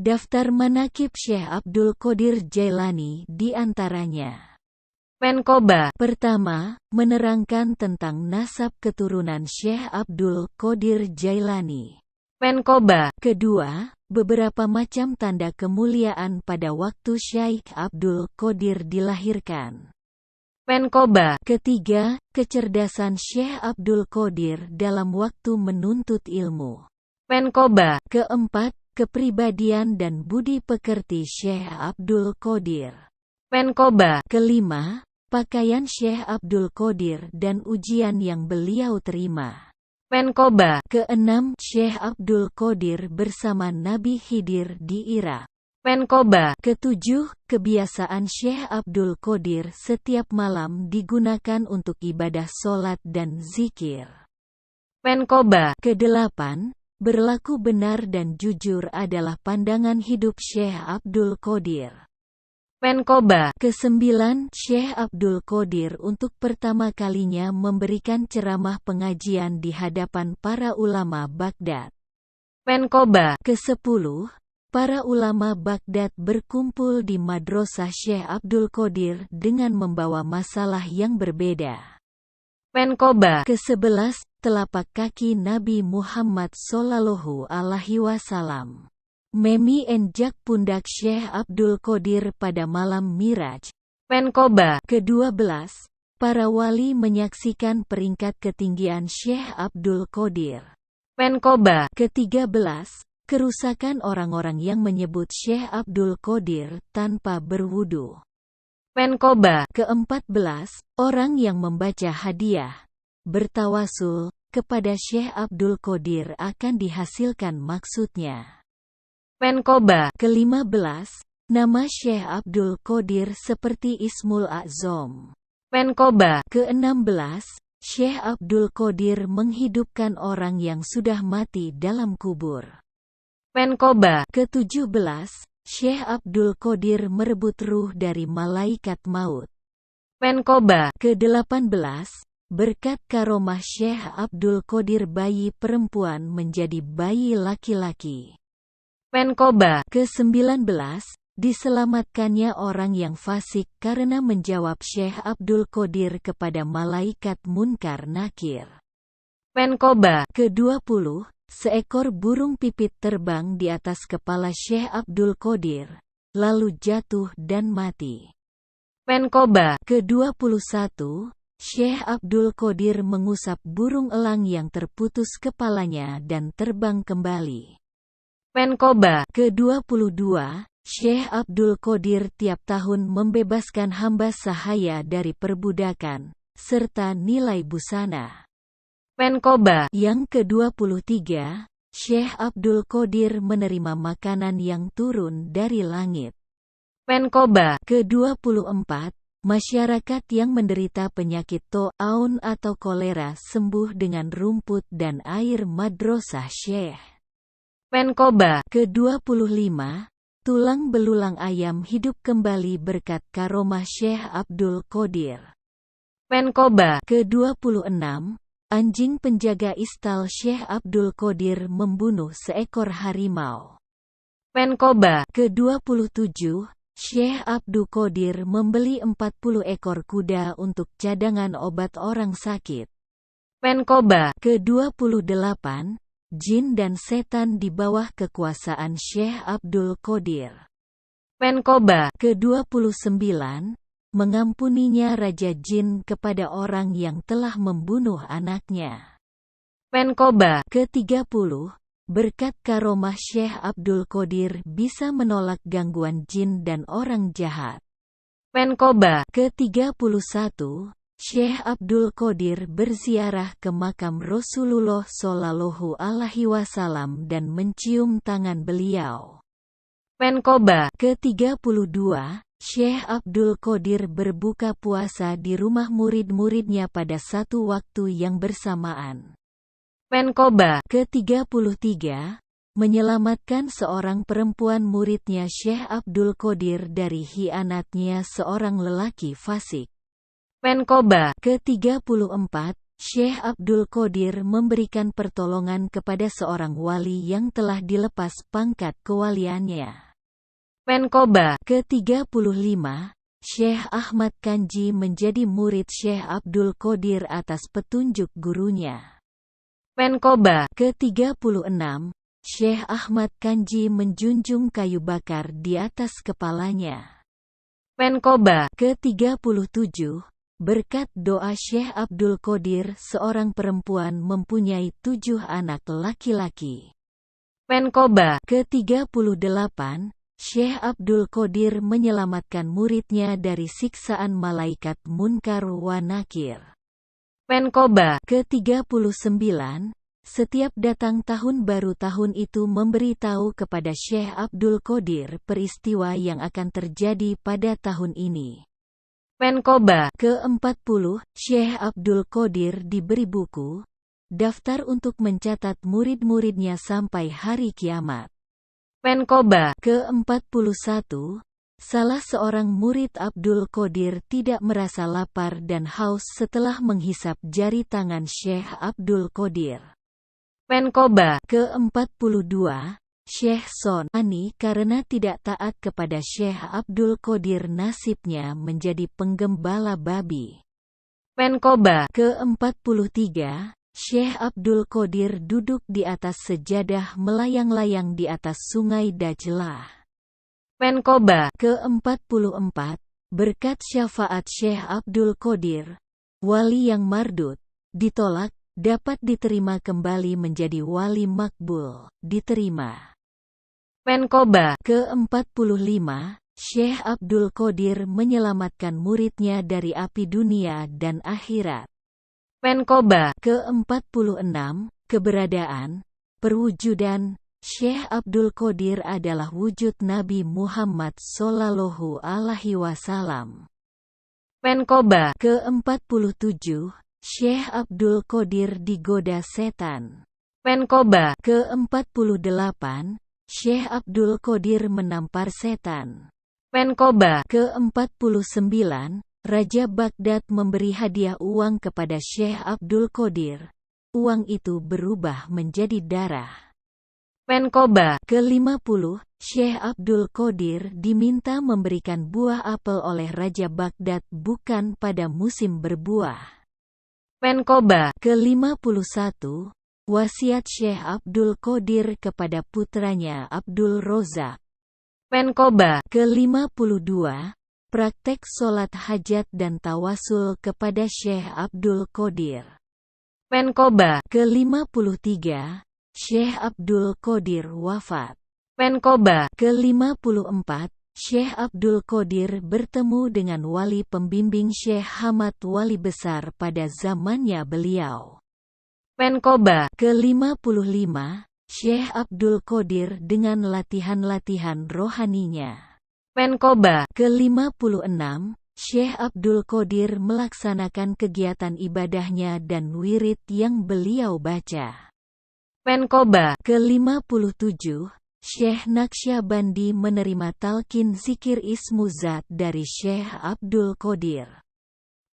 Daftar manaqib Syekh Abdul Qadir Jailani di antaranya. Menkoba. Pertama, menerangkan tentang nasab keturunan Syekh Abdul Qadir Jailani. Menkoba. Kedua, beberapa macam tanda kemuliaan pada waktu Syekh Abdul Qadir dilahirkan. Menkoba. Ketiga, kecerdasan Syekh Abdul Qadir dalam waktu menuntut ilmu. Menkoba. Keempat, kepribadian dan budi pekerti Syekh Abdul Qadir. Menkoba. Kelima, pakaian Syekh Abdul Qadir dan ujian yang beliau terima. Menkoba. Keenam, Syekh Abdul Qadir bersama Nabi Khidir di Irak. Menkoba. Ketujuh, kebiasaan Syekh Abdul Qadir setiap malam digunakan untuk ibadah sholat dan zikir. Menkoba. Kedelapan, berlaku benar dan jujur adalah pandangan hidup Syekh Abdul Qadir. Menkoba. Kesembilan, Syekh Abdul Qadir untuk pertama kalinya memberikan ceramah pengajian di hadapan para ulama Baghdad. Menkoba. Kesepuluh, para ulama Baghdad berkumpul di madrasah Syekh Abdul Qadir dengan membawa masalah yang berbeda. Menkoba. Kesebelas, telapak kaki Nabi Muhammad Sallallahu Alaihi Wasallam. Memi enjak pundak Syekh Abdul Qadir pada malam Miraj. Menkoba. Kedua belas, para wali menyaksikan peringkat ketinggian Syekh Abdul Qadir. Menkoba. Ketiga belas, kerusakan orang-orang yang menyebut Syekh Abdul Qadir tanpa berwudu. Menkoba. Keempat belas, orang yang membaca hadiah, bertawasul, kepada Syekh Abdul Qadir akan dihasilkan maksudnya. Menkoba. Kelima belas, nama Syekh Abdul Qadir seperti Ismul A'zam. Menkoba. Keenam belas, Syekh Abdul Qadir menghidupkan orang yang sudah mati dalam kubur. Menkoba. Ketujuh belas, Syekh Abdul Qadir merebut ruh dari malaikat maut. Menkoba. Kedelapan belas, berkat karomah Syekh Abdul Qadir bayi perempuan menjadi bayi laki-laki. Menkoba. Ke-19, diselamatkannya orang yang fasik karena menjawab Syekh Abdul Qadir kepada malaikat Munkar Nakir. Menkoba. Ke-20, seekor burung pipit terbang di atas kepala Syekh Abdul Qadir, lalu jatuh dan mati. Menkoba. Ke-21, Syekh Abdul Qadir mengusap burung elang yang terputus kepalanya dan terbang kembali. Menkoba. Ke-22, Syekh Abdul Qadir tiap tahun membebaskan hamba sahaya dari perbudakan, serta nilai busana. Menkoba. Yang ke-23, Syekh Abdul Qadir menerima makanan yang turun dari langit. Menkoba. Ke-24, masyarakat yang menderita penyakit ta'aun atau kolera sembuh dengan rumput dan air madrasah Syekh. Menkoba. Ke-25, tulang belulang ayam hidup kembali berkat karomah Syekh Abdul Qadir. Menkoba. Ke-26, anjing penjaga istal Syekh Abdul Qadir membunuh seekor harimau. Menkoba. Ke-27, Syekh Abdul Qadir membeli 40 ekor kuda untuk cadangan obat orang sakit. Menkoba. Ke-28, jin dan setan di bawah kekuasaan Syekh Abdul Qadir. Menkoba. Ke-29, mengampuninya Raja Jin kepada orang yang telah membunuh anaknya. Menkoba. Ke-30, berkat karomah Syekh Abdul Qadir bisa menolak gangguan jin dan orang jahat. Menkoba. Ke-31, Syekh Abdul Qadir berziarah ke makam Rasulullah Shallallahu Alaihi Wasallam dan mencium tangan beliau. Menkoba. Ke-32, Syekh Abdul Qadir berbuka puasa di rumah murid-muridnya pada satu waktu yang bersamaan. Menkoba. Ke-33, menyelamatkan seorang perempuan muridnya Syekh Abdul Qadir dari hianatnya seorang lelaki fasik. Menkoba. Ke-34, Syekh Abdul Qadir memberikan pertolongan kepada seorang wali yang telah dilepas pangkat kewaliannya. Menkoba. Ke-35, Syekh Ahmad Kanji menjadi murid Syekh Abdul Qadir atas petunjuk gurunya. Menkoba. Ke-36, Syekh Ahmad Kanji menjunjung kayu bakar di atas kepalanya. Menkoba. Ke-37, berkat doa Syekh Abdul Qadir seorang perempuan mempunyai 7 anak laki-laki. Menkoba. Ke-38, Syekh Abdul Qadir menyelamatkan muridnya dari siksaan malaikat Munkar wa Nakir. Menkoba. Ke-39, setiap datang tahun baru tahun itu memberitahu kepada Syekh Abdul Qadir peristiwa yang akan terjadi pada tahun ini. Menkoba. Ke-40, Syekh Abdul Qadir diberi buku, daftar untuk mencatat murid-muridnya sampai hari kiamat. Menkoba. Ke-41, salah seorang murid Abdul Qadir tidak merasa lapar dan haus setelah menghisap jari tangan Syekh Abdul Qadir. Menkoba. Ke-42, Syekh Sonani karena tidak taat kepada Syekh Abdul Qadir nasibnya menjadi penggembala babi. Menkoba. Ke-43, Syekh Abdul Qadir duduk di atas sejadah melayang-layang di atas sungai Dajlah. Menkoba. Ke-44, berkat syafaat Syekh Abdul Qadir, wali yang mardut, ditolak, dapat diterima kembali menjadi wali makbul, diterima. Menkoba. Ke-45, Syekh Abdul Qadir menyelamatkan muridnya dari api dunia dan akhirat. Menkoba. Ke-46, keberadaan, perwujudan, Syekh Abdul Qadir adalah wujud Nabi Muhammad Sallallahu Alaihi Wasallam. Menkoba. Ke-47, Syekh Abdul Qadir digoda setan. Menkoba. Ke-48, Syekh Abdul Qadir menampar setan. Menkoba. Ke-49, Raja Baghdad memberi hadiah uang kepada Syekh Abdul Qadir. Uang itu berubah menjadi darah. Menkoba. Ke-50, Syekh Abdul Qadir diminta memberikan buah apel oleh Raja Baghdad bukan pada musim berbuah. Menkoba. Ke-51, wasiat Syekh Abdul Qadir kepada putranya Abdul Rozak. Menkoba. Ke-52, praktek sholat hajat dan tawasul kepada Syekh Abdul Qadir. Menkoba. Ke-53, Syekh Abdul Qadir wafat. Menkoba. Ke-54, Syekh Abdul Qadir bertemu dengan wali pembimbing Syekh Hamad wali besar pada zamannya beliau. Menkoba. Ke-55, Syekh Abdul Qadir dengan latihan-latihan rohaninya. Menkoba. Ke-56, Syekh Abdul Qadir melaksanakan kegiatan ibadahnya dan wirid yang beliau baca. Menkoba. Ke-57, Syekh Naqsyabandi menerima talqin zikir Ismu Zat dari Syekh Abdul Qadir.